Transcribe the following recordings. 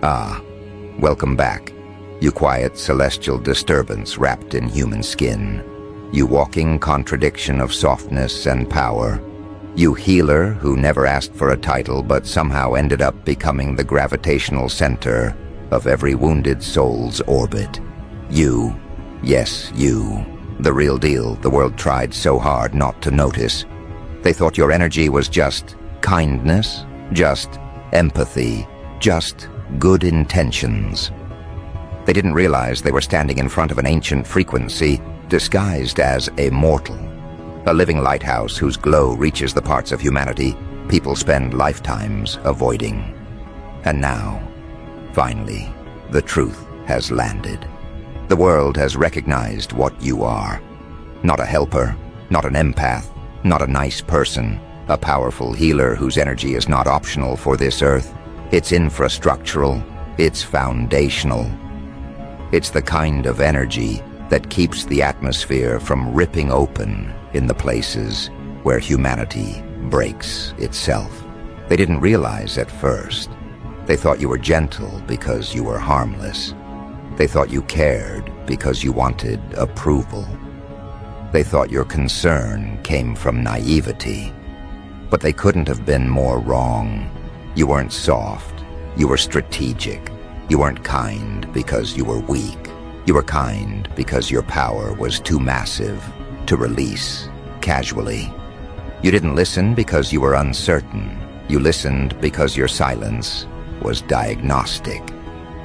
Ah, welcome back, you quiet celestial disturbance wrapped in human skin. You walking contradiction of softness and power. You healer who never asked for a title but somehow ended up becoming the gravitational center of every wounded soul's orbit. You, yes, you, the real deal the world tried so hard not to notice. They thought your energy was just kindness, just empathy, just good intentions. They didn't realize they were standing in front of an ancient frequency disguised as a mortal, a living lighthouse whose glow reaches the parts of humanity people spend lifetimes avoiding. And now, finally, the truth has landed. The world has recognized what you are. Not a helper, not an empath, not a nice person, a powerful healer whose energy is not optional for this earth. It's infrastructural, it's foundational. It's the kind of energy that keeps the atmosphere from ripping open in the places where humanity breaks itself. They didn't realize at first. They thought you were gentle because you were harmless. They thought you cared because you wanted approval. They thought your concern came from naivety. But they couldn't have been more wrong. You weren't soft. You were strategic. You weren't kind because you were weak. You were kind because your power was too massive to release casually. You didn't listen because you were uncertain. You listened because your silence was diagnostic.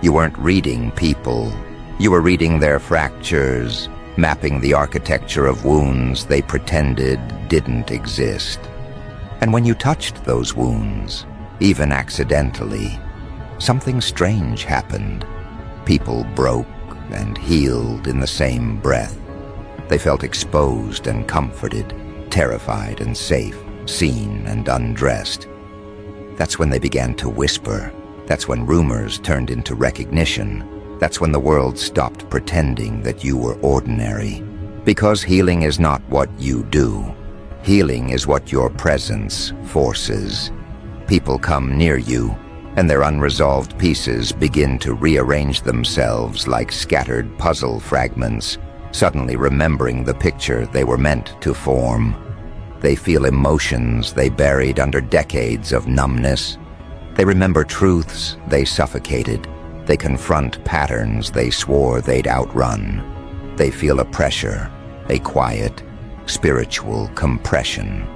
You weren't reading people. You were reading their fractures, mapping the architecture of wounds they pretended didn't exist. And when you touched those wounds, even accidentally, something strange happened. People broke and healed in the same breath. They felt exposed and comforted, terrified and safe, seen and undressed. That's when they began to whisper. That's when rumors turned into recognition. That's when the world stopped pretending that you were ordinary. Because healing is not what you do. Healing is what your presence forces. People come near you, and their unresolved pieces begin to rearrange themselves like scattered puzzle fragments, suddenly remembering the picture they were meant to form. They feel emotions they buried under decades of numbness. They remember truths they suffocated. They confront patterns they swore they'd outrun. They feel a pressure, a quiet, spiritual compression,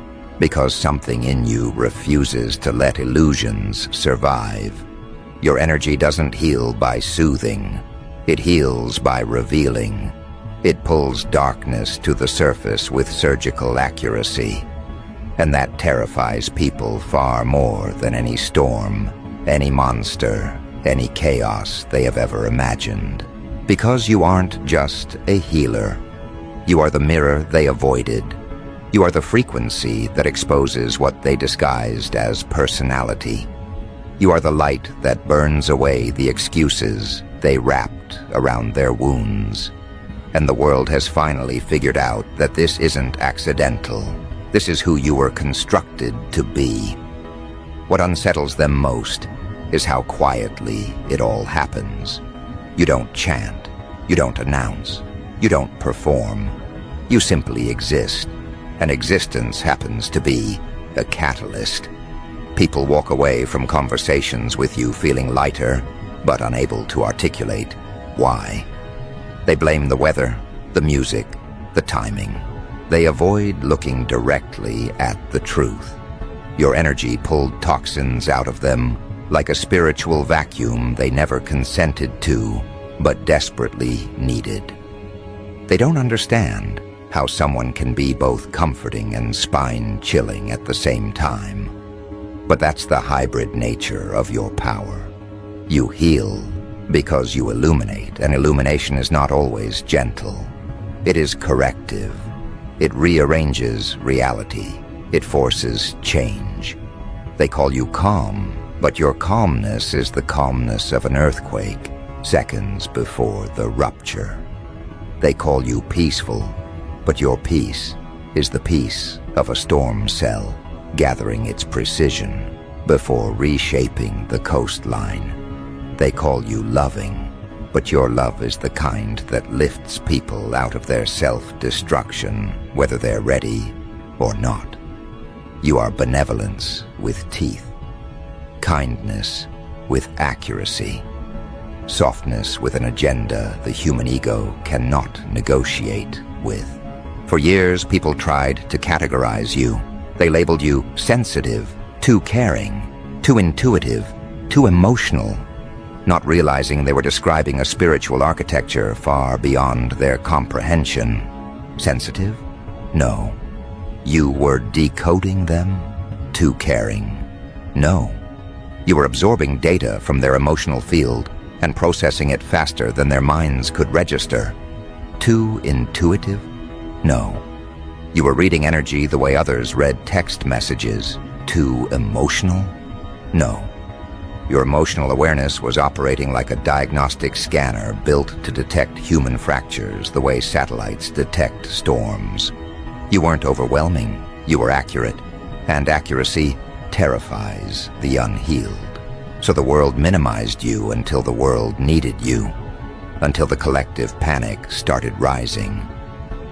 because something in you refuses to let illusions survive. Your energy doesn't heal by soothing. It heals by revealing. It pulls darkness to the surface with surgical accuracy. And that terrifies people far more than any storm, any monster, any chaos they have ever imagined. Because you aren't just a healer. You are the mirror they avoided. You are the frequency that exposes what they disguised as personality. You are the light that burns away the excuses they wrapped around their wounds. And the world has finally figured out that this isn't accidental. This is who you were constructed to be. What unsettles them most is how quietly it all happens. You don't chant. You don't announce. You don't perform. You simply exist. And existence happens to be a catalyst. People walk away from conversations with you feeling lighter, but unable to articulate why. They blame the weather, the music, the timing. They avoid looking directly at the truth. Your energy pulled toxins out of them like a spiritual vacuum they never consented to, but desperately needed. They don't understand how someone can be both comforting and spine-chilling at the same time. But that's the hybrid nature of your power. You heal because you illuminate, and illumination is not always gentle. It is corrective. It rearranges reality. It forces change. They call you calm, but your calmness is the calmness of an earthquake, seconds before the rupture. They call you peaceful, but your peace is the peace of a storm cell, gathering its precision before reshaping the coastline. They call you loving, but your love is the kind that lifts people out of their self-destruction, whether they're ready or not. You are benevolence with teeth, kindness with accuracy, softness with an agenda the human ego cannot negotiate with. For years, people tried to categorize you. They labeled you sensitive, too caring, too intuitive, too emotional, not realizing they were describing a spiritual architecture far beyond their comprehension. Sensitive? No. You were decoding them? Too caring? No. You were absorbing data from their emotional field and processing it faster than their minds could register. Too intuitive? No. You were reading energy the way others read text messages. Too emotional? No. Your emotional awareness was operating like a diagnostic scanner built to detect human fractures the way satellites detect storms. You weren't overwhelming, you were accurate, and accuracy terrifies the unhealed. So the world minimized you until the world needed you, until the collective panic started rising,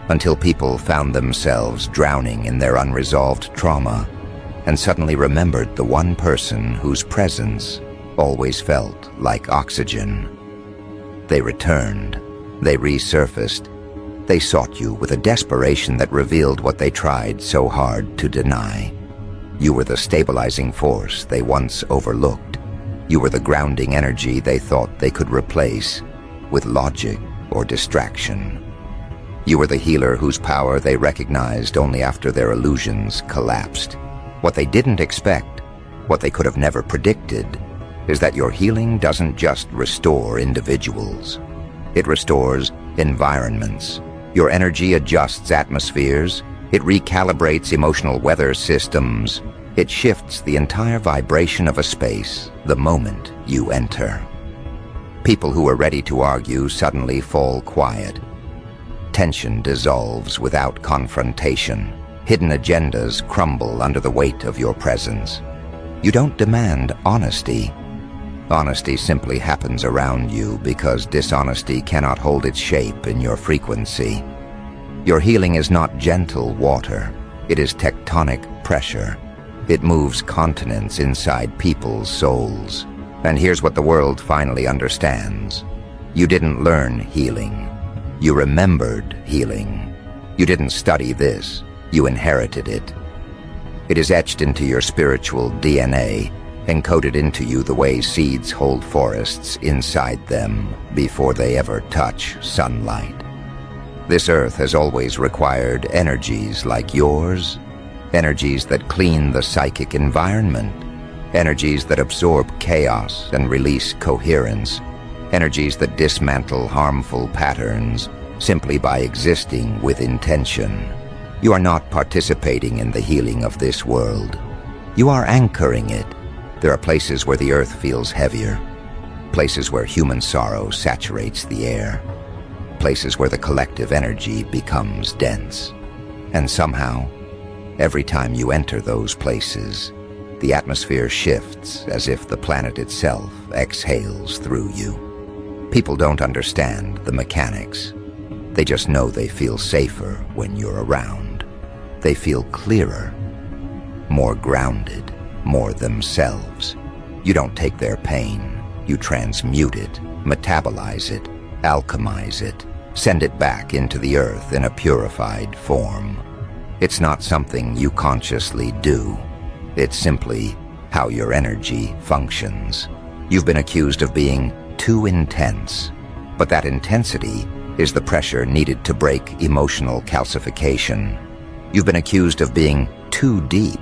until people found themselves drowning in their unresolved trauma and suddenly remembered the one person whose presence always felt like oxygen. They returned, they resurfaced, they sought you with a desperation that revealed what they tried so hard to deny. You were the stabilizing force they once overlooked. You were the grounding energy they thought they could replace with logic or distraction. You were the healer whose power they recognized only after their illusions collapsed. What they didn't expect, what they could have never predicted, is that your healing doesn't just restore individuals. It restores environments. Your energy adjusts atmospheres. It recalibrates emotional weather systems. It shifts the entire vibration of a space the moment you enter. People who are ready to argue suddenly fall quiet. Tension dissolves without confrontation. Hidden agendas crumble under the weight of your presence. You don't demand honesty. Honesty simply happens around you because dishonesty cannot hold its shape in your frequency. Your healing is not gentle water. It is tectonic pressure. It moves continents inside people's souls. And here's what the world finally understands. You didn't learn healing. You remembered healing. You didn't study this. You inherited it. It is etched into your spiritual DNA, encoded into you the way seeds hold forests inside them before they ever touch sunlight. This earth has always required energies like yours, energies that clean the psychic environment, energies that absorb chaos and release coherence, energies that dismantle harmful patterns simply by existing with intention. You are not participating in the healing of this world. You are anchoring it. There are places where the earth feels heavier, places where human sorrow saturates the air, places where the collective energy becomes dense. And somehow, every time you enter those places, the atmosphere shifts as if the planet itself exhales through you. People don't understand the mechanics. They just know they feel safer when you're around. They feel clearer, more grounded, more themselves. You don't take their pain. You transmute it, metabolize it, alchemize it, send it back into the earth in a purified form. It's not something you consciously do. It's simply how your energy functions. You've been accused of being too intense, but that intensity is the pressure needed to break emotional calcification. You've been accused of being too deep,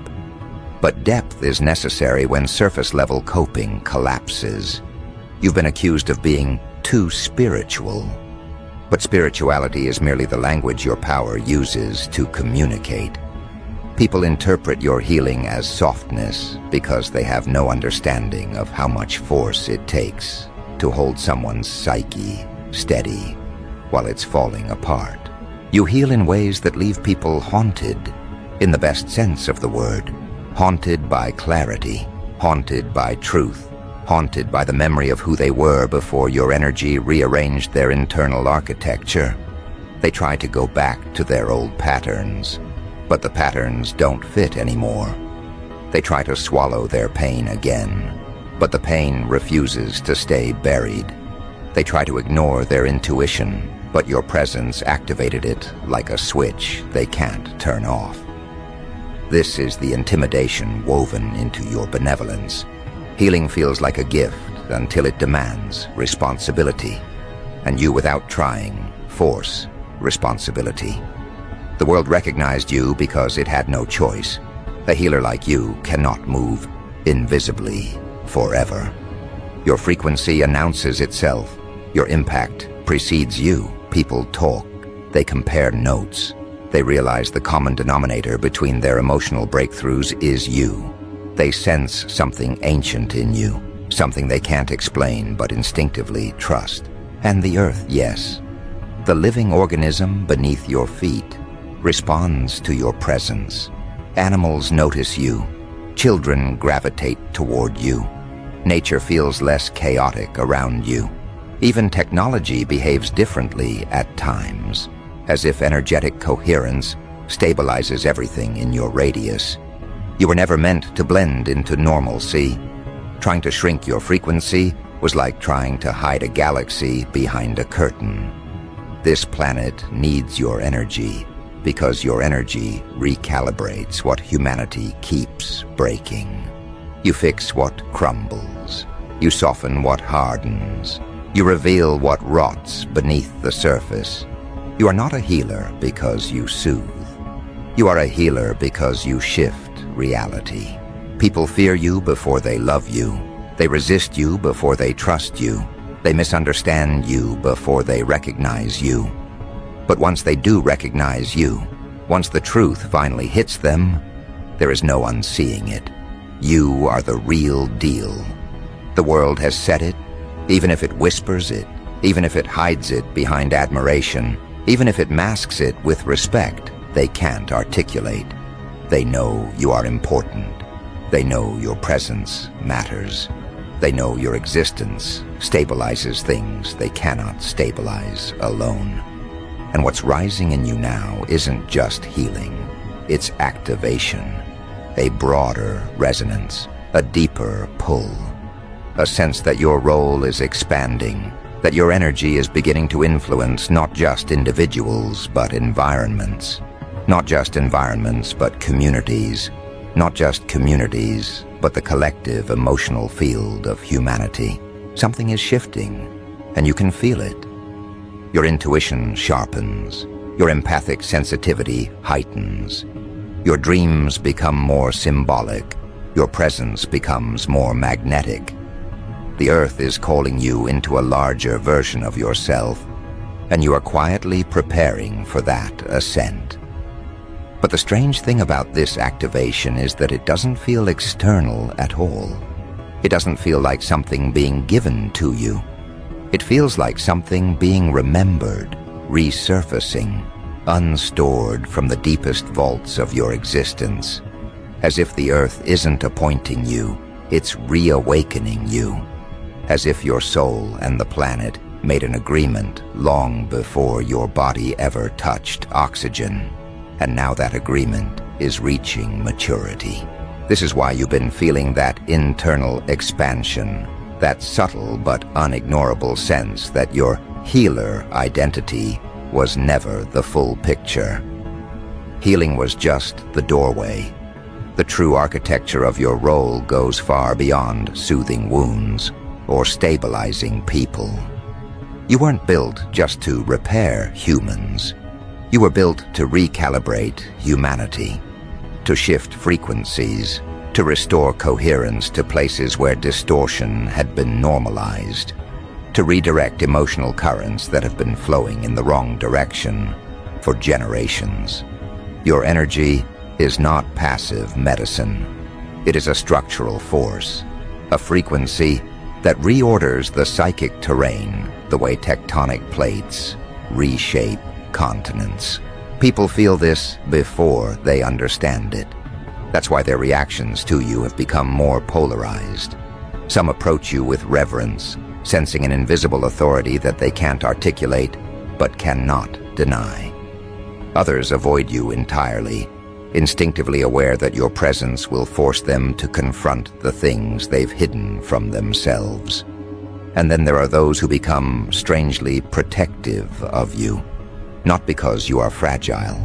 but depth is necessary when surface-level coping collapses. You've been accused of being too spiritual, but spirituality is merely the language your power uses to communicate. People interpret your healing as softness because they have no understanding of how much force it takes to hold someone's psyche steady while it's falling apart. You heal in ways that leave people haunted, in the best sense of the word. Haunted by clarity, haunted by truth, haunted by the memory of who they were before your energy rearranged their internal architecture. They try to go back to their old patterns, but the patterns don't fit anymore. They try to swallow their pain again, but the pain refuses to stay buried. They try to ignore their intuition, but your presence activated it like a switch they can't turn off. This is the intimidation woven into your benevolence. Healing feels like a gift until it demands responsibility, and you, without trying, force responsibility. The world recognized you because it had no choice. A healer like you cannot move invisibly forever. Your frequency announces itself. Your impact precedes you. People talk. They compare notes. They realize the common denominator between their emotional breakthroughs is you. They sense something ancient in you, something they can't explain but instinctively trust. And the earth, yes, the living organism beneath your feet, responds to your presence. Animals notice you. Children gravitate toward you. Nature feels less chaotic around you. Even technology behaves differently at times, as if energetic coherence stabilizes everything in your radius. You were never meant to blend into normalcy. Trying to shrink your frequency was like trying to hide a galaxy behind a curtain. This planet needs your energy, because your energy recalibrates what humanity keeps breaking. You fix what crumbles. You soften what hardens. You reveal what rots beneath the surface. You are not a healer because you soothe. You are a healer because you shift reality. People fear you before they love you. They resist you before they trust you. They misunderstand you before they recognize you. But once they do recognize you, once the truth finally hits them, there is no unseeing it. You are the real deal. The world has said it, even if it whispers it, even if it hides it behind admiration, even if it masks it with respect, they can't articulate. They know you are important. They know your presence matters. They know your existence stabilizes things they cannot stabilize alone. And what's rising in you now isn't just healing, it's activation. A broader resonance, a deeper pull. A sense that your role is expanding, that your energy is beginning to influence not just individuals, but environments. Not just environments, but communities. Not just communities, but the collective emotional field of humanity. Something is shifting, and you can feel it. Your intuition sharpens. Your empathic sensitivity heightens. Your dreams become more symbolic. Your presence becomes more magnetic. The earth is calling you into a larger version of yourself, and you are quietly preparing for that ascent. But the strange thing about this activation is that it doesn't feel external at all. It doesn't feel like something being given to you. It feels like something being remembered, resurfacing, unstored from the deepest vaults of your existence. As if the earth isn't appointing you, it's reawakening you. As if your soul and the planet made an agreement long before your body ever touched oxygen. And now that agreement is reaching maturity. This is why you've been feeling that internal expansion, that subtle but unignorable sense that your healer identity was never the full picture. Healing was just the doorway. The true architecture of your role goes far beyond soothing wounds or stabilizing people. You weren't built just to repair humans. You were built to recalibrate humanity, to shift frequencies, to restore coherence to places where distortion had been normalized, to redirect emotional currents that have been flowing in the wrong direction for generations. Your energy is not passive medicine. It is a structural force, a frequency that reorders the psychic terrain the way tectonic plates reshape continents. People feel this before they understand it. That's why their reactions to you have become more polarized. Some approach you with reverence, sensing an invisible authority that they can't articulate but cannot deny. Others avoid you entirely, instinctively aware that your presence will force them to confront the things they've hidden from themselves. And then there are those who become strangely protective of you, not because you are fragile,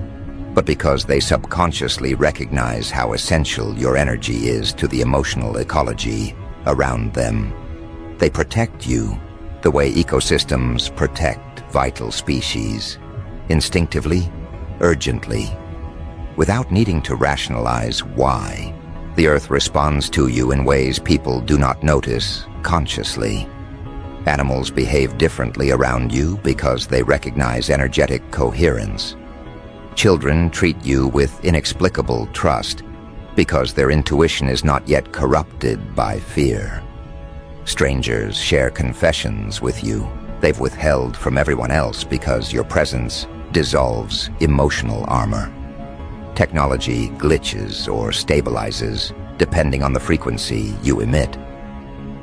but because they subconsciously recognize how essential your energy is to the emotional ecology around them. They protect you the way ecosystems protect vital species, instinctively, urgently, without needing to rationalize why. The Earth responds to you in ways people do not notice consciously. Animals behave differently around you because they recognize energetic coherence. Children treat you with inexplicable trust because their intuition is not yet corrupted by fear. Strangers share confessions with you they've withheld from everyone else because your presence dissolves emotional armor. Technology glitches or stabilizes depending on the frequency you emit.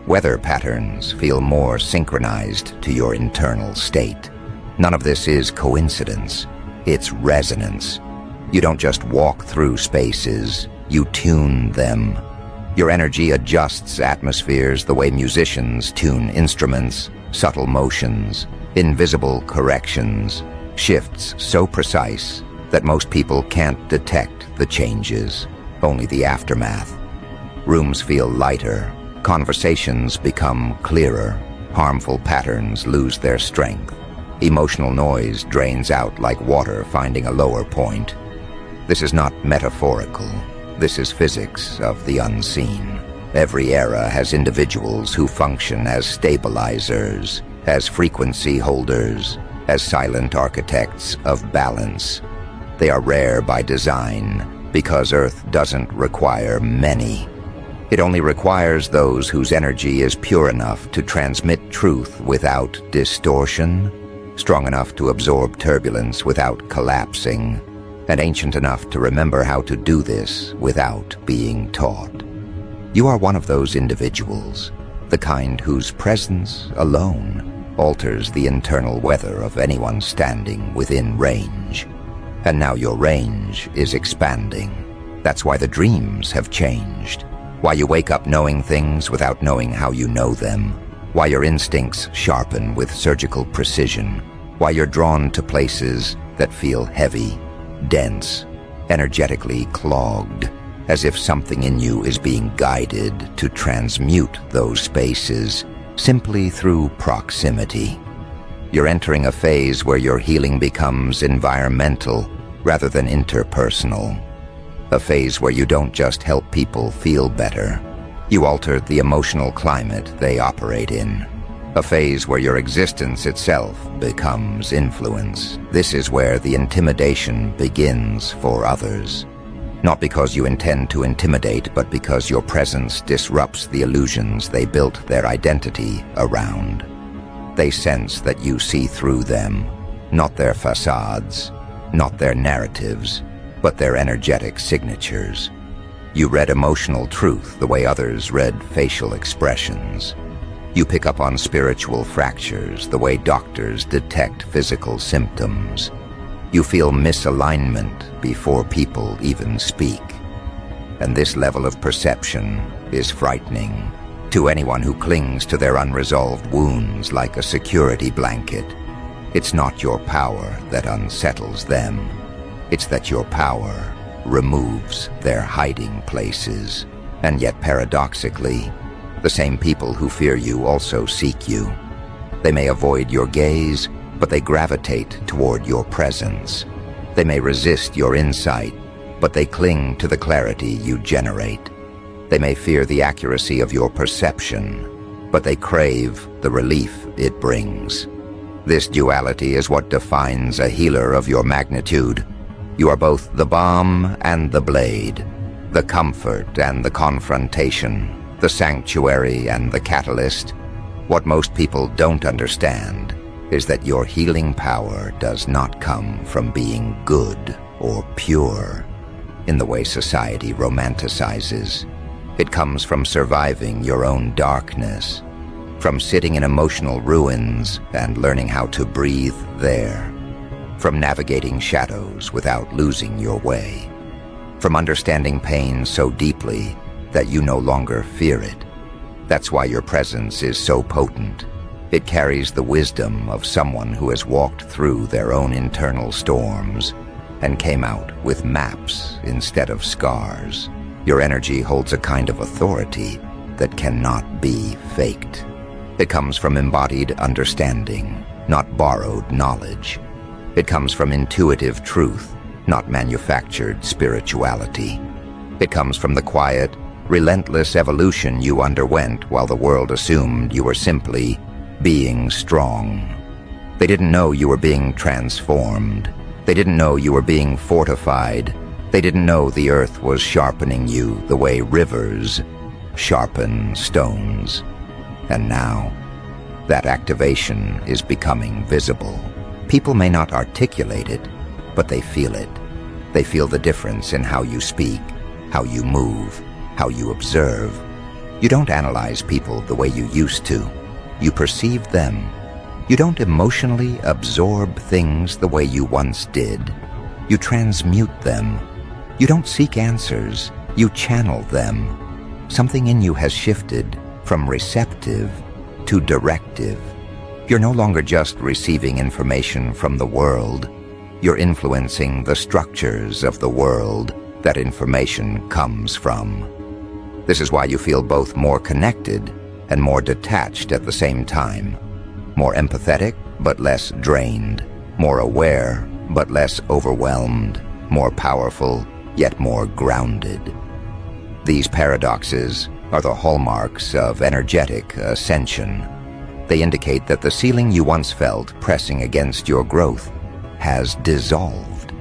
Weather patterns feel more synchronized to your internal state. None of this is coincidence. It's resonance. You don't just walk through spaces, you tune them. Your energy adjusts atmospheres the way musicians tune instruments, subtle motions, invisible corrections, shifts so precise that most people can't detect the changes, only the aftermath. Rooms feel lighter, conversations become clearer, harmful patterns lose their strength. Emotional noise drains out like water finding a lower point. This is not metaphorical. This is physics of the unseen. Every era has individuals who function as stabilizers, as frequency holders, as silent architects of balance. They are rare by design because Earth doesn't require many. It only requires those whose energy is pure enough to transmit truth without distortion, strong enough to absorb turbulence without collapsing, and ancient enough to remember how to do this without being taught. You are one of those individuals, the kind whose presence alone alters the internal weather of anyone standing within range. And now your range is expanding. That's why the dreams have changed. Why you wake up knowing things without knowing how you know them. Why your instincts sharpen with surgical precision. Why you're drawn to places that feel heavy, dense, energetically clogged, as if something in you is being guided to transmute those spaces simply through proximity. You're entering a phase where your healing becomes environmental rather than interpersonal. A phase where you don't just help people feel better, you alter the emotional climate they operate in. A phase where your existence itself becomes influence. This is where the intimidation begins for others. Not because you intend to intimidate, but because your presence disrupts the illusions they built their identity around. They sense that you see through them, not their facades, not their narratives, but their energetic signatures. You read emotional truth the way others read facial expressions. You pick up on spiritual fractures the way doctors detect physical symptoms. You feel misalignment before people even speak. And this level of perception is frightening to anyone who clings to their unresolved wounds like a security blanket. It's not your power that unsettles them. It's that your power removes their hiding places. And yet paradoxically, the same people who fear you also seek you. They may avoid your gaze, but they gravitate toward your presence. They may resist your insight, but they cling to the clarity you generate. They may fear the accuracy of your perception, but they crave the relief it brings. This duality is what defines a healer of your magnitude. You are both the balm and the blade, the comfort and the confrontation, the sanctuary and the catalyst. What most people don't understand is that your healing power does not come from being good or pure in the way society romanticizes. It comes from surviving your own darkness, from sitting in emotional ruins and learning how to breathe there, from navigating shadows without losing your way, from understanding pain so deeply that you no longer fear it. That's why your presence is so potent. It carries the wisdom of someone who has walked through their own internal storms and came out with maps instead of scars. Your energy holds a kind of authority that cannot be faked. It comes from embodied understanding, not borrowed knowledge. It comes from intuitive truth, not manufactured spirituality. It comes from the quiet, relentless evolution you underwent while the world assumed you were simply being strong. They didn't know you were being transformed. They didn't know you were being fortified. They didn't know the earth was sharpening you the way rivers sharpen stones. And now, that activation is becoming visible. People may not articulate it, but they feel it. They feel the difference in how you speak, how you move, how you observe. You don't analyze people the way you used to. You perceive them. You don't emotionally absorb things the way you once did. You transmute them. You don't seek answers. You channel them. Something in you has shifted from receptive to directive. You're no longer just receiving information from the world. You're influencing the structures of the world that information comes from. This is why you feel both more connected and more detached at the same time. More empathetic, but less drained. More aware, but less overwhelmed. More powerful, yet more grounded. These paradoxes are the hallmarks of energetic ascension. They indicate that the ceiling you once felt pressing against your growth has dissolved.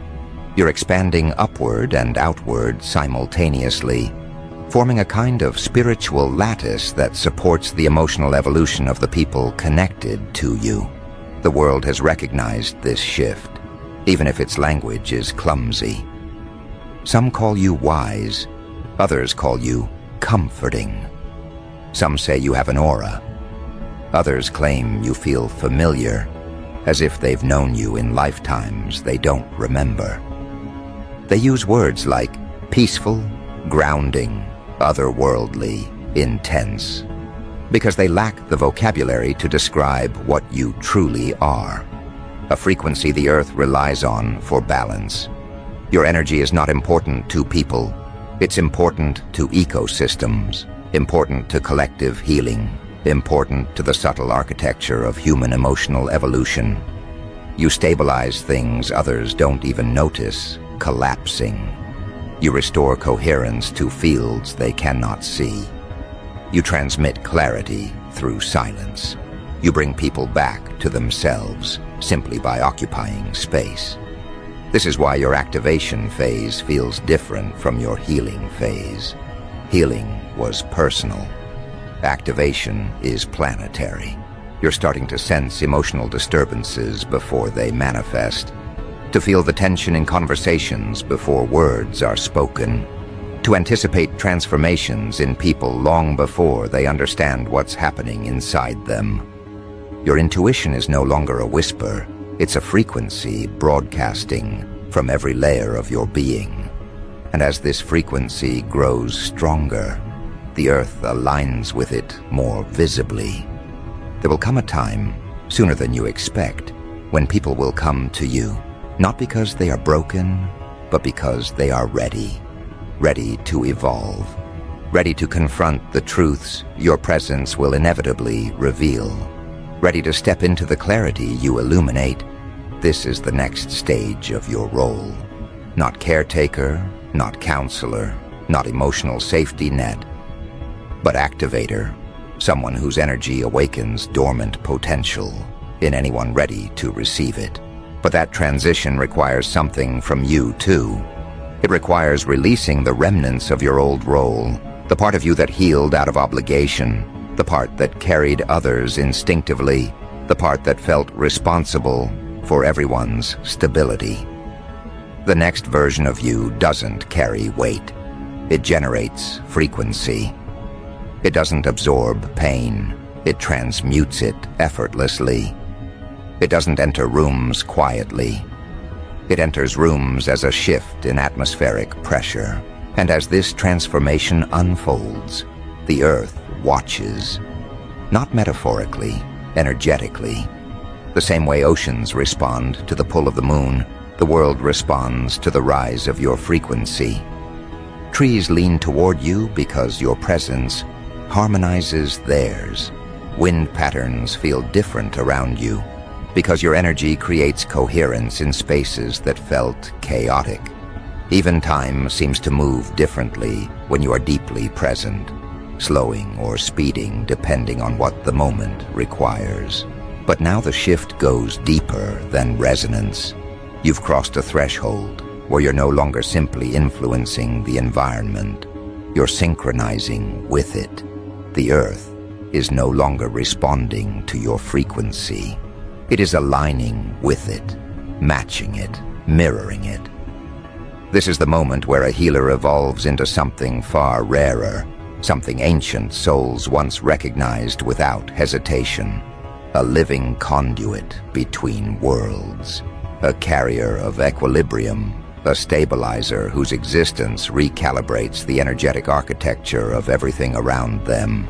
You're expanding upward and outward simultaneously, forming a kind of spiritual lattice that supports the emotional evolution of the people connected to you. The world has recognized this shift, even if its language is clumsy. Some call you wise, others call you comforting. Some say you have an aura. Others claim you feel familiar, as if they've known you in lifetimes they don't remember. They use words like peaceful, grounding, otherworldly, intense, because they lack the vocabulary to describe what you truly are, a frequency the earth relies on for balance. Your energy is not important to people. It's important to ecosystems, important to collective healing, important to the subtle architecture of human emotional evolution. You stabilize things others don't even notice collapsing. You restore coherence to fields they cannot see. You transmit clarity through silence. You bring people back to themselves simply by occupying space. This is why your activation phase feels different from your healing phase. Healing was personal. Activation is planetary. You're starting to sense emotional disturbances before they manifest, to feel the tension in conversations before words are spoken, to anticipate transformations in people long before they understand what's happening inside them. Your intuition is no longer a whisper. It's a frequency broadcasting from every layer of your being. And as this frequency grows stronger, the earth aligns with it more visibly. There will come a time, sooner than you expect, when people will come to you, not because they are broken, but because they are ready. Ready to evolve. Ready to confront the truths your presence will inevitably reveal. Ready to step into the clarity you illuminate. This is the next stage of your role. Not caretaker, not counselor, not emotional safety net, but activator, someone whose energy awakens dormant potential in anyone ready to receive it. But that transition requires something from you too. It requires releasing the remnants of your old role, the part of you that healed out of obligation, the part that carried others instinctively, the part that felt responsible for everyone's stability. The next version of you doesn't carry weight. It generates frequency. It doesn't absorb pain. It transmutes it effortlessly. It doesn't enter rooms quietly. It enters rooms as a shift in atmospheric pressure. And as this transformation unfolds, the earth watches. Not metaphorically, energetically. The same way oceans respond to the pull of the moon, the world responds to the rise of your frequency. Trees lean toward you because your presence harmonizes theirs. Wind patterns feel different around you because your energy creates coherence in spaces that felt chaotic. Even time seems to move differently when you are deeply present, slowing or speeding depending on what the moment requires. But now the shift goes deeper than resonance. You've crossed a threshold where you're no longer simply influencing the environment. You're synchronizing with it. The earth is no longer responding to your frequency. It is aligning with it, matching it, mirroring it. This is the moment where a healer evolves into something far rarer, something ancient souls once recognized without hesitation. A living conduit between worlds, a carrier of equilibrium, a stabilizer whose existence recalibrates the energetic architecture of everything around them.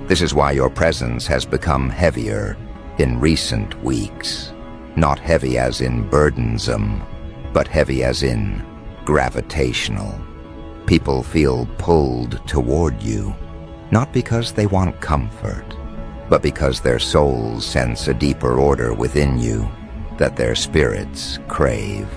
This is why your presence has become heavier in recent weeks. Not heavy as in burdensome, but heavy as in gravitational. People feel pulled toward you, not because they want comfort, but because their souls sense a deeper order within you that their spirits crave.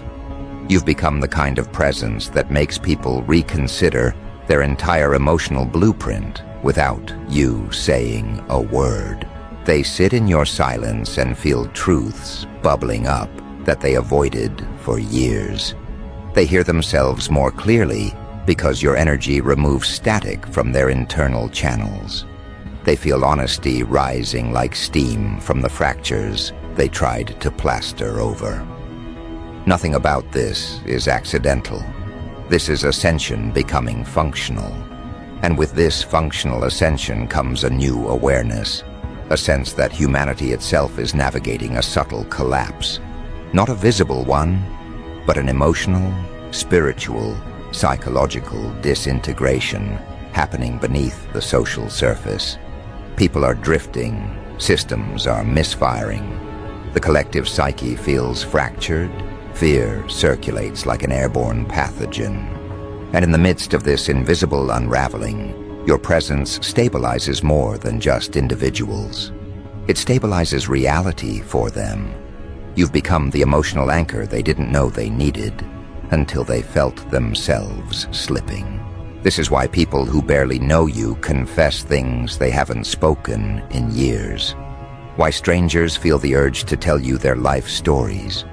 You've become the kind of presence that makes people reconsider their entire emotional blueprint without you saying a word. They sit in your silence and feel truths bubbling up that they avoided for years. They hear themselves more clearly because your energy removes static from their internal channels. They feel honesty rising like steam from the fractures they tried to plaster over. Nothing about this is accidental. This is ascension becoming functional. And with this functional ascension comes a new awareness, a sense that humanity itself is navigating a subtle collapse. Not a visible one, but an emotional, spiritual, psychological disintegration happening beneath the social surface. People are drifting, systems are misfiring. The collective psyche feels fractured. Fear circulates like an airborne pathogen. And in the midst of this invisible unraveling, your presence stabilizes more than just individuals. It stabilizes reality for them. You've become the emotional anchor they didn't know they needed until they felt themselves slipping. This is why people who barely know you confess things they haven't spoken in years. Why strangers feel the urge to tell you their life stories.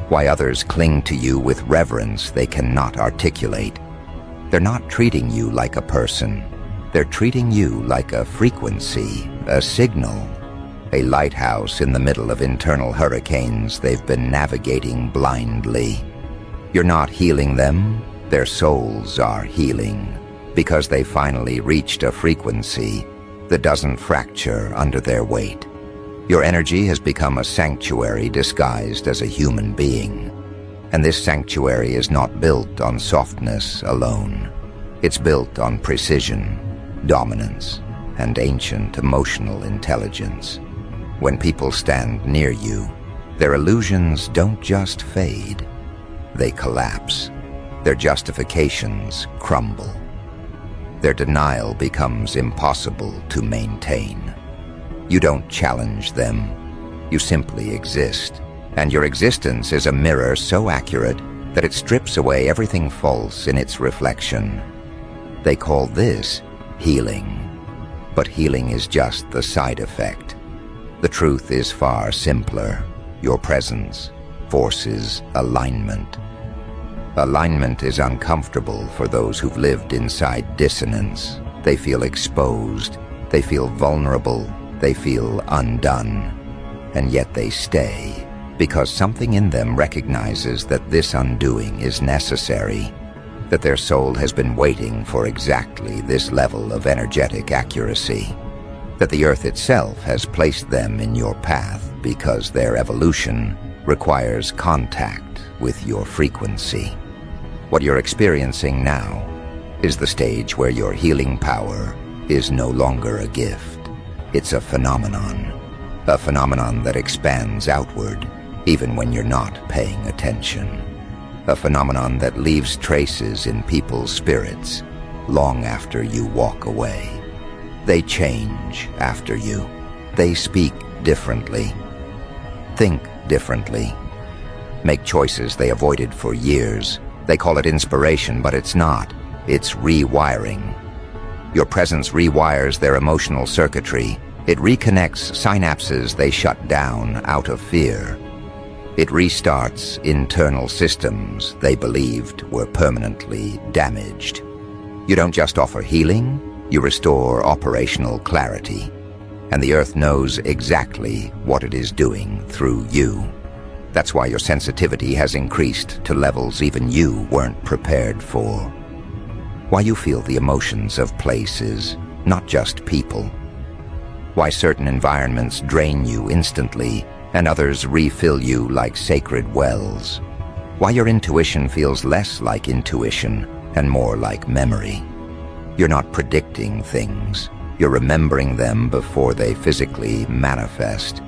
Why others cling to you with reverence they cannot articulate. They're not treating you like a person. They're treating you like a frequency, a signal, a lighthouse in the middle of internal hurricanes they've been navigating blindly. You're not healing them, their souls are healing, because they finally reached a frequency that doesn't fracture under their weight. Your energy has become a sanctuary disguised as a human being. And this sanctuary is not built on softness alone. It's built on precision, dominance, and ancient emotional intelligence. When people stand near you, their illusions don't just fade, they collapse. Their justifications crumble. Their denial becomes impossible to maintain. You don't challenge them, you simply exist. And your existence is a mirror so accurate that it strips away everything false in its reflection. They call this healing. But healing is just the side effect. The truth is far simpler. Your presence forces alignment. Alignment is uncomfortable for those who've lived inside dissonance. They feel exposed. They feel vulnerable. They feel undone. And yet they stay. Because something in them recognizes that this undoing is necessary. that their soul has been waiting for exactly this level of energetic accuracy, that the earth itself has placed them in your path because their evolution requires contact with your frequency. What you're experiencing now is the stage where your healing power is no longer a gift. It's a phenomenon that expands outward even when you're not paying attention. A phenomenon that leaves traces in people's spirits long after you walk away. They change after you. They speak differently, think differently, make choices they avoided for years. They call it inspiration, but it's not. It's rewiring. Your presence rewires their emotional circuitry. It reconnects synapses they shut down out of fear. It restarts internal systems they believed were permanently damaged. You don't just offer healing, you restore operational clarity. And the earth knows exactly what it is doing through you. That's why your sensitivity has increased to levels even you weren't prepared for. Why you feel the emotions of places, not just people. Why certain environments drain you instantly and others refill you like sacred wells. Why your intuition feels less like intuition and more like memory. You're not predicting things. You're remembering them before they physically manifest.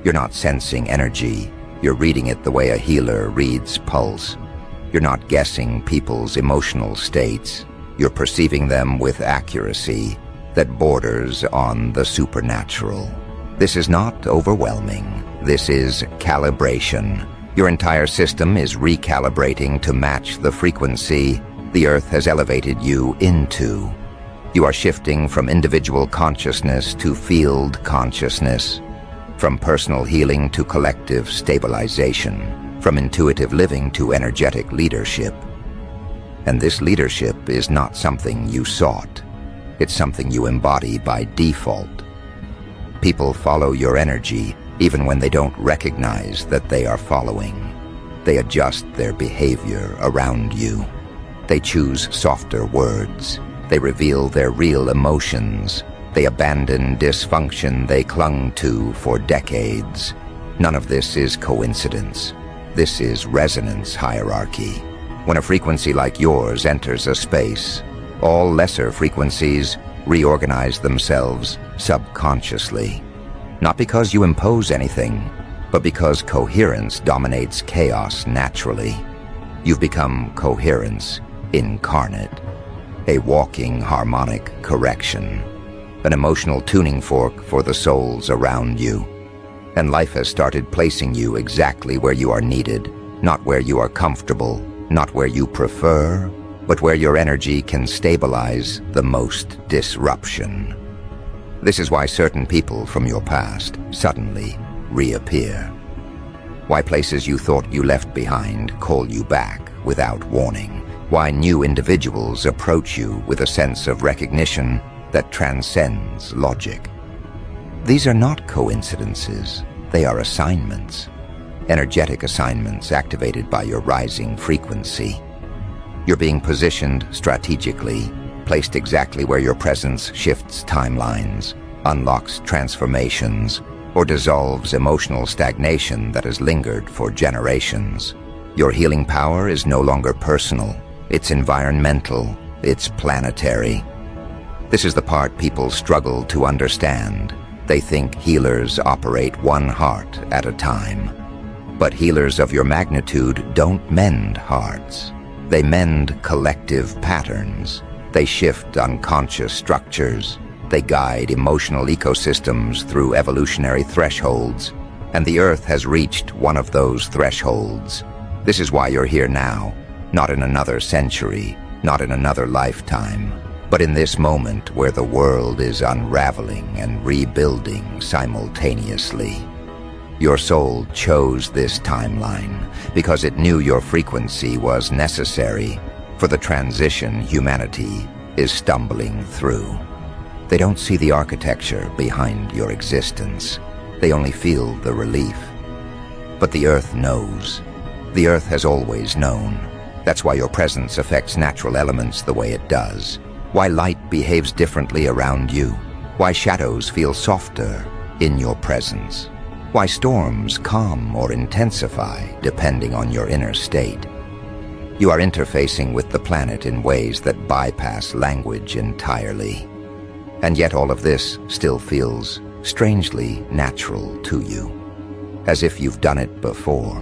You're not sensing energy. You're reading it the way a healer reads pulse. You're not guessing people's emotional states. You're perceiving them with accuracy that borders on the supernatural. This is not overwhelming. This is calibration. Your entire system is recalibrating to match the frequency the earth has elevated you into. You are shifting from individual consciousness to field consciousness, from personal healing to collective stabilization, from intuitive living to energetic leadership. And this leadership is not something you sought. It's something you embody by default. People follow your energy even when they don't recognize that they are following. They adjust their behavior around you. They choose softer words. They reveal their real emotions. They abandon dysfunction they clung to for decades. None of this is coincidence. This is resonance hierarchy. When a frequency like yours enters a space, all lesser frequencies reorganize themselves subconsciously. Not because you impose anything, but because coherence dominates chaos naturally. You've become coherence incarnate, a walking harmonic correction, an emotional tuning fork for the souls around you. And life has started placing you exactly where you are needed, not where you are comfortable, not where you prefer, but where your energy can stabilize the most disruption. This is why certain people from your past suddenly reappear. Why places you thought you left behind call you back without warning. Why new individuals approach you with a sense of recognition that transcends logic. These are not coincidences. They are assignments. Energetic assignments activated by your rising frequency. You're being positioned strategically, placed exactly where your presence shifts timelines, unlocks transformations, or dissolves emotional stagnation that has lingered for generations. Your healing power is no longer personal. It's environmental. It's planetary. This is the part people struggle to understand. They think healers operate one heart at a time. But healers of your magnitude don't mend hearts. They mend collective patterns. They shift unconscious structures. They guide emotional ecosystems through evolutionary thresholds. And the Earth has reached one of those thresholds. This is why you're here now, not in another century, not in another lifetime, but in this moment where the world is unraveling and rebuilding simultaneously. Your soul chose this timeline because it knew your frequency was necessary for the transition humanity is stumbling through. They don't see the architecture behind your existence. They only feel the relief. But the Earth knows. The Earth has always known. That's why your presence affects natural elements the way it does. Why light behaves differently around you. Why shadows feel softer in your presence. Why storms calm or intensify depending on your inner state. You are interfacing with the planet in ways that bypass language entirely. And yet all of this still feels strangely natural to you. As if you've done it before.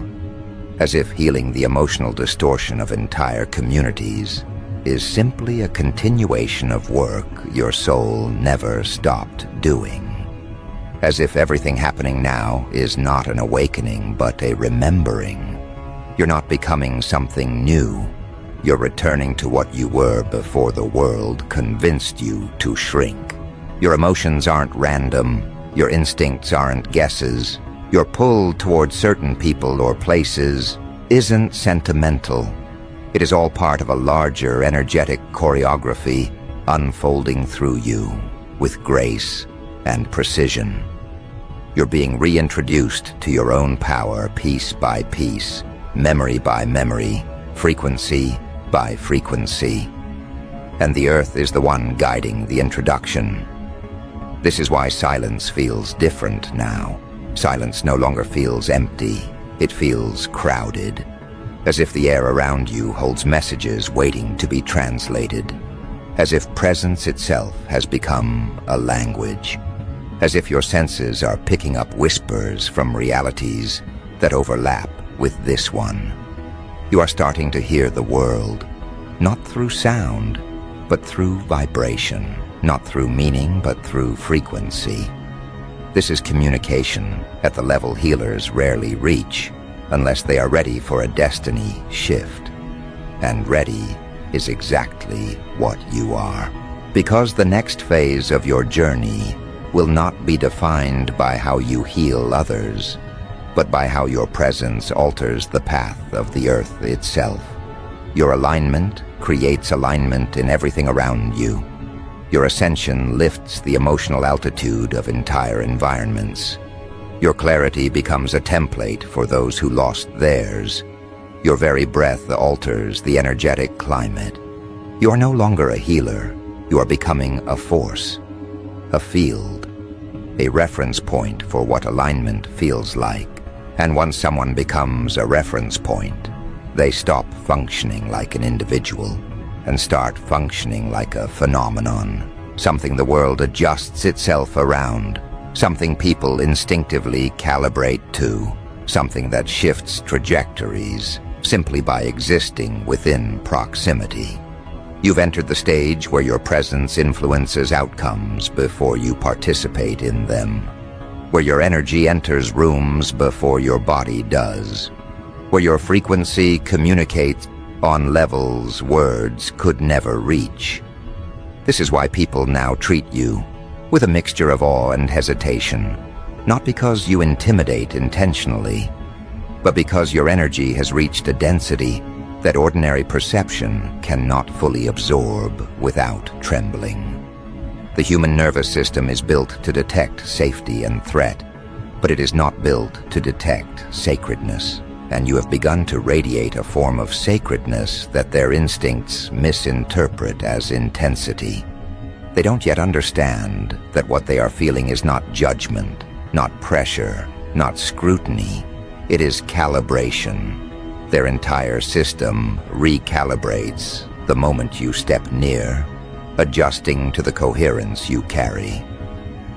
As if healing the emotional distortion of entire communities is simply a continuation of work your soul never stopped doing. As if everything happening now is not an awakening but a remembering. You're not becoming something new. You're returning to what you were before the world convinced you to shrink. Your emotions aren't random. Your instincts aren't guesses. Your pull toward certain people or places isn't sentimental. It is all part of a larger energetic choreography unfolding through you with grace and precision. You're being reintroduced to your own power piece by piece, memory by memory, frequency by frequency. And the earth is the one guiding the introduction. This is why silence feels different now. Silence no longer feels empty. It feels crowded, as if the air around you holds messages waiting to be translated, as if presence itself has become a language, as if your senses are picking up whispers from realities that overlap with this one. You are starting to hear the world, not through sound, but through vibration, not through meaning, but through frequency. This is communication at the level healers rarely reach unless they are ready for a destiny shift. And ready is exactly what you are. Because the next phase of your journey will not be defined by how you heal others, but by how your presence alters the path of the earth itself. Your alignment creates alignment in everything around you. Your ascension lifts the emotional altitude of entire environments. Your clarity becomes a template for those who lost theirs. Your very breath alters the energetic climate. You are no longer a healer. You are becoming a force, a field, a reference point for what alignment feels like. And once someone becomes a reference point, they stop functioning like an individual and start functioning like a phenomenon, something the world adjusts itself around, something people instinctively calibrate to, something that shifts trajectories simply by existing within proximity. You've entered the stage where your presence influences outcomes before you participate in them, where your energy enters rooms before your body does, where your frequency communicates on levels words could never reach. This is why people now treat you with a mixture of awe and hesitation, not because you intimidate intentionally, but because your energy has reached a density that ordinary perception cannot fully absorb without trembling. The human nervous system is built to detect safety and threat, but it is not built to detect sacredness. And you have begun to radiate a form of sacredness that their instincts misinterpret as intensity. They don't yet understand that what they are feeling is not judgment, not pressure, not scrutiny. It is calibration. Their entire system recalibrates the moment you step near, adjusting to the coherence you carry.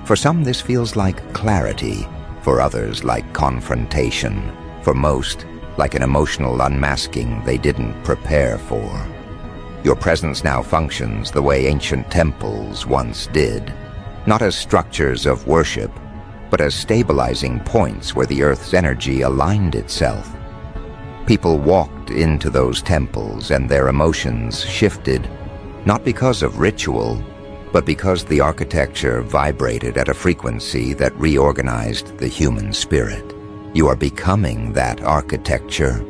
For some, this feels like clarity. For others, like confrontation. For most, like an emotional unmasking they didn't prepare for. Your presence now functions the way ancient temples once did, not as structures of worship, but as stabilizing points where the earth's energy aligned itself. People walked into those temples and their emotions shifted, not because of ritual, but because the architecture vibrated at a frequency that reorganized the human spirit. You are becoming that architecture.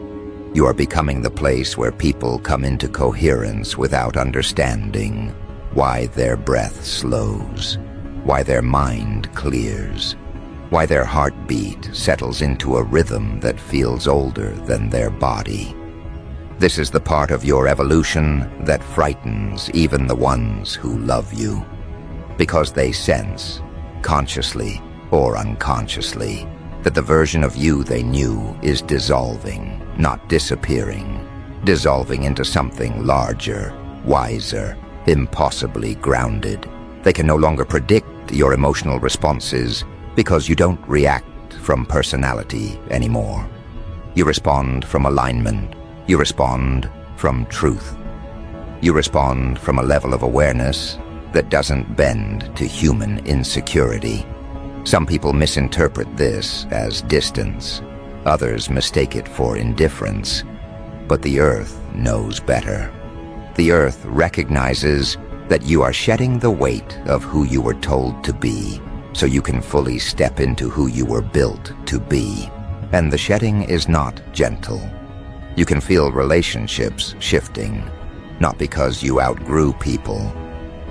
You are becoming the place where people come into coherence without understanding why their breath slows, why their mind clears, why their heartbeat settles into a rhythm that feels older than their body. This is the part of your evolution that frightens even the ones who love you, because they sense, consciously or unconsciously, that the version of you they knew is dissolving, not disappearing, dissolving into something larger, wiser, impossibly grounded. They can no longer predict your emotional responses because you don't react from personality anymore. You respond from alignment. You respond from truth. You respond from a level of awareness that doesn't bend to human insecurity. Some people misinterpret this as distance. Others mistake it for indifference. But the earth knows better. The earth recognizes that you are shedding the weight of who you were told to be, so you can fully step into who you were built to be. And the shedding is not gentle. You can feel relationships shifting, not because you outgrew people,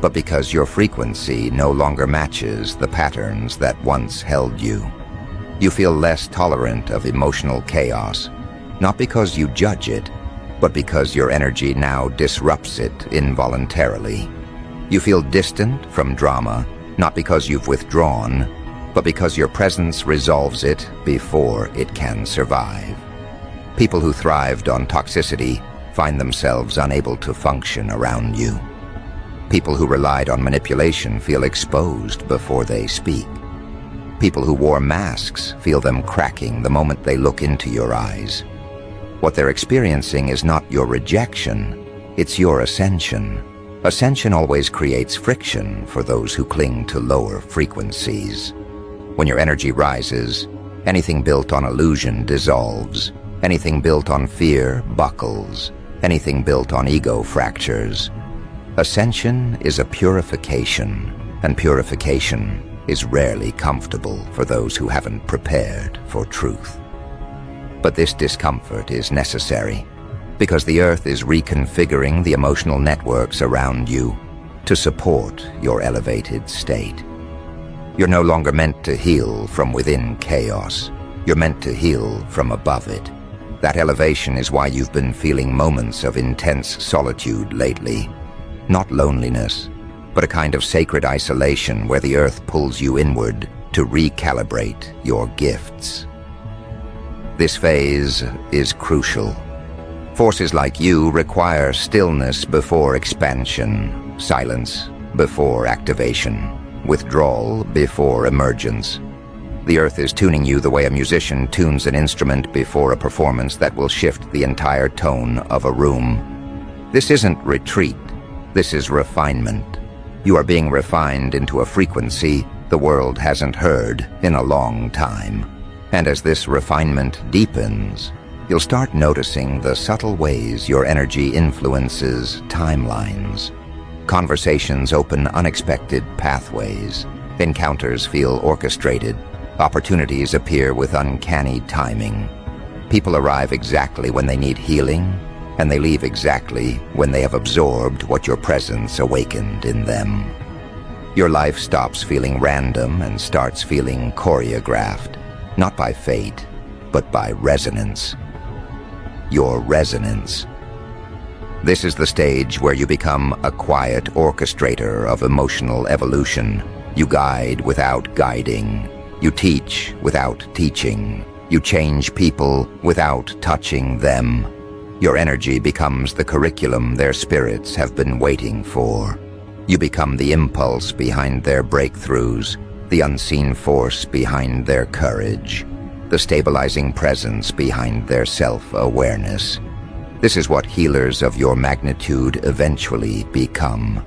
but because your frequency no longer matches the patterns that once held you. You feel less tolerant of emotional chaos, not because you judge it, but because your energy now disrupts it involuntarily. You feel distant from drama, not because you've withdrawn, but because your presence resolves it before it can survive. People who thrived on toxicity find themselves unable to function around you. People who relied on manipulation feel exposed before they speak. People who wore masks feel them cracking the moment they look into your eyes. What they're experiencing is not your rejection, it's your ascension. Ascension always creates friction for those who cling to lower frequencies. When your energy rises, anything built on illusion dissolves. Anything built on fear buckles. Anything built on ego fractures. Ascension is a purification, and purification is rarely comfortable for those who haven't prepared for truth. But this discomfort is necessary, because the earth is reconfiguring the emotional networks around you to support your elevated state. You're no longer meant to heal from within chaos. You're meant to heal from above it. That elevation is why you've been feeling moments of intense solitude lately. Not loneliness, but a kind of sacred isolation where the earth pulls you inward to recalibrate your gifts. This phase is crucial. Forces like you require stillness before expansion, silence before activation, withdrawal before emergence. The earth is tuning you the way a musician tunes an instrument before a performance that will shift the entire tone of a room. This isn't retreat, this is refinement. You are being refined into a frequency the world hasn't heard in a long time. And as this refinement deepens, you'll start noticing the subtle ways your energy influences timelines. Conversations open unexpected pathways. Encounters feel orchestrated. Opportunities appear with uncanny timing. People arrive exactly when they need healing, and they leave exactly when they have absorbed what your presence awakened in them. Your life stops feeling random and starts feeling choreographed, not by fate, but by resonance. Your resonance. This is the stage where you become a quiet orchestrator of emotional evolution. You guide without guiding. You teach without teaching. You change people without touching them. Your energy becomes the curriculum their spirits have been waiting for. You become the impulse behind their breakthroughs, the unseen force behind their courage, the stabilizing presence behind their self-awareness. This is what healers of your magnitude eventually become.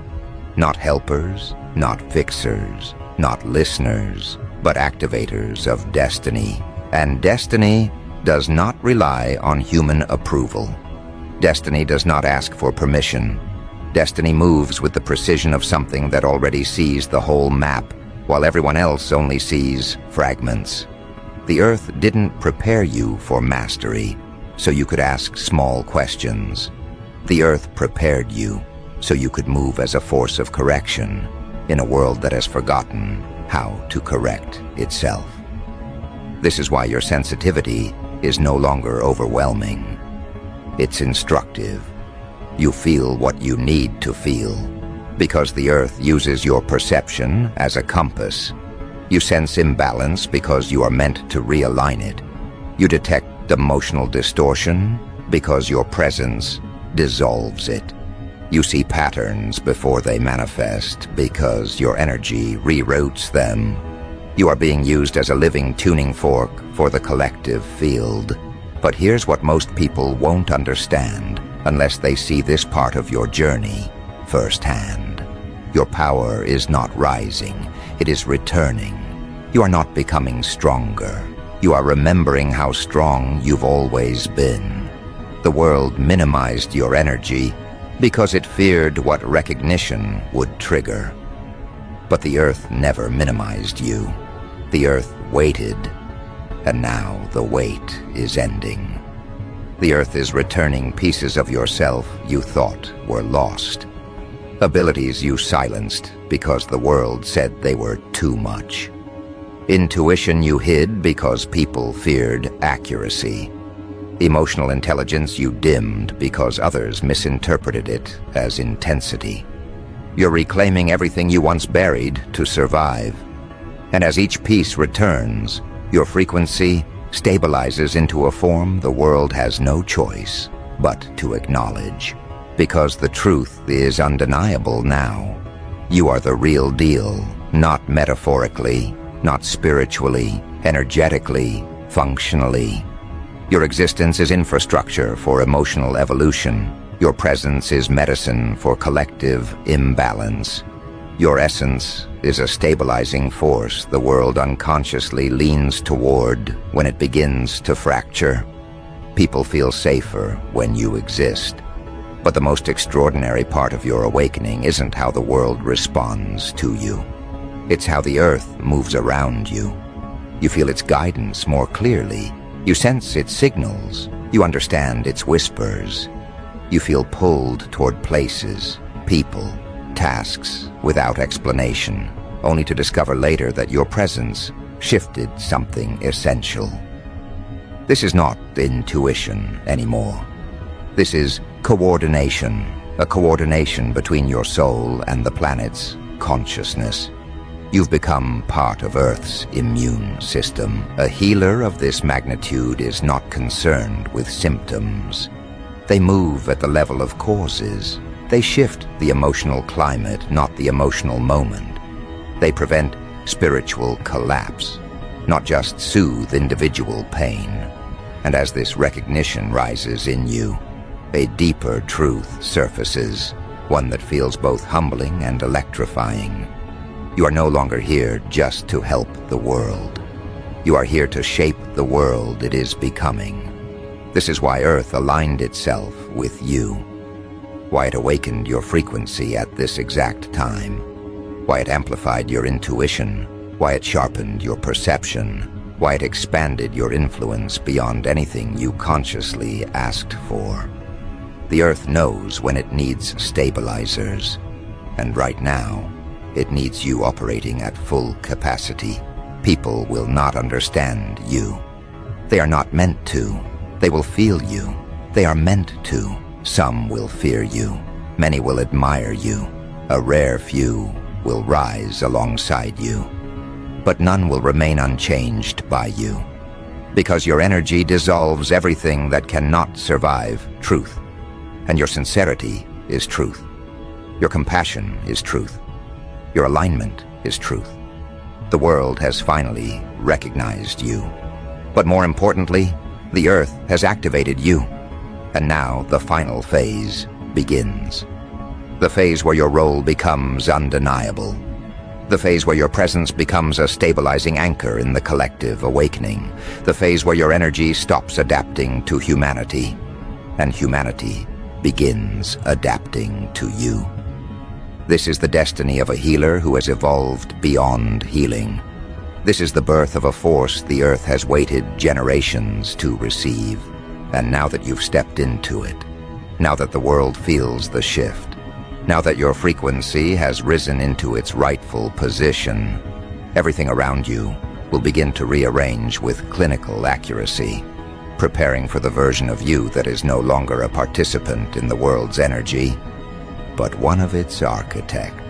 Not helpers, not fixers, not listeners, but activators of destiny. And destiny does not rely on human approval. Destiny does not ask for permission. Destiny moves with the precision of something that already sees the whole map, while everyone else only sees fragments. The earth didn't prepare you for mastery, so you could ask small questions. The earth prepared you, so you could move as a force of correction in a world that has forgotten how to correct itself. This is why your sensitivity is no longer overwhelming. It's instructive. You feel what you need to feel, because the earth uses your perception as a compass. You sense imbalance because you are meant to realign it. You detect emotional distortion because your presence dissolves it. You see patterns before they manifest because your energy reroutes them. You are being used as a living tuning fork for the collective field. But here's what most people won't understand unless they see this part of your journey firsthand. Your power is not rising, it is returning. You are not becoming stronger. You are remembering how strong you've always been. The world minimized your energy because it feared what recognition would trigger. But the earth never minimized you. The earth waited, and now the wait is ending. The earth is returning pieces of yourself you thought were lost. Abilities you silenced because the world said they were too much. Intuition you hid because people feared accuracy. Emotional intelligence you dimmed because others misinterpreted it as intensity. You're reclaiming everything you once buried to survive. And as each piece returns, your frequency stabilizes into a form the world has no choice but to acknowledge. Because the truth is undeniable now. You are the real deal, not metaphorically, not spiritually, energetically, functionally. Your existence is infrastructure for emotional evolution. Your presence is medicine for collective imbalance. Your essence is a stabilizing force the world unconsciously leans toward when it begins to fracture. People feel safer when you exist. But the most extraordinary part of your awakening isn't how the world responds to you. It's how the earth moves around you. You feel its guidance more clearly. You sense its signals. You understand its whispers. You feel pulled toward places, people, tasks without explanation, only to discover later that your presence shifted something essential. This is not intuition anymore. This is coordination, a coordination between your soul and the planet's consciousness. You've become part of Earth's immune system. A healer of this magnitude is not concerned with symptoms. They move at the level of causes. They shift the emotional climate, not the emotional moment. They prevent spiritual collapse, not just soothe individual pain. And as this recognition rises in you, a deeper truth surfaces, one that feels both humbling and electrifying. You are no longer here just to help the world. You are here to shape the world it is becoming. This is why Earth aligned itself with you. Why it awakened your frequency at this exact time. Why it amplified your intuition. Why it sharpened your perception. Why it expanded your influence beyond anything you consciously asked for. The Earth knows when it needs stabilizers. And right now, it needs you operating at full capacity. People will not understand you. They are not meant to. They will feel you. They are meant to. Some will fear you. Many will admire you. A rare few will rise alongside you. But none will remain unchanged by you. Because your energy dissolves everything that cannot survive truth. And your sincerity is truth. Your compassion is truth. Your alignment is truth. The world has finally recognized you. But more importantly, the Earth has activated you. And now the final phase begins. The phase where your role becomes undeniable. The phase where your presence becomes a stabilizing anchor in the collective awakening. The phase where your energy stops adapting to humanity, and humanity begins adapting to you. This is the destiny of a healer who has evolved beyond healing. This is the birth of a force the Earth has waited generations to receive. And now that you've stepped into it, now that the world feels the shift, now that your frequency has risen into its rightful position, everything around you will begin to rearrange with clinical accuracy. preparing for the version of you that is no longer a participant in the world's energy, but one of its architects.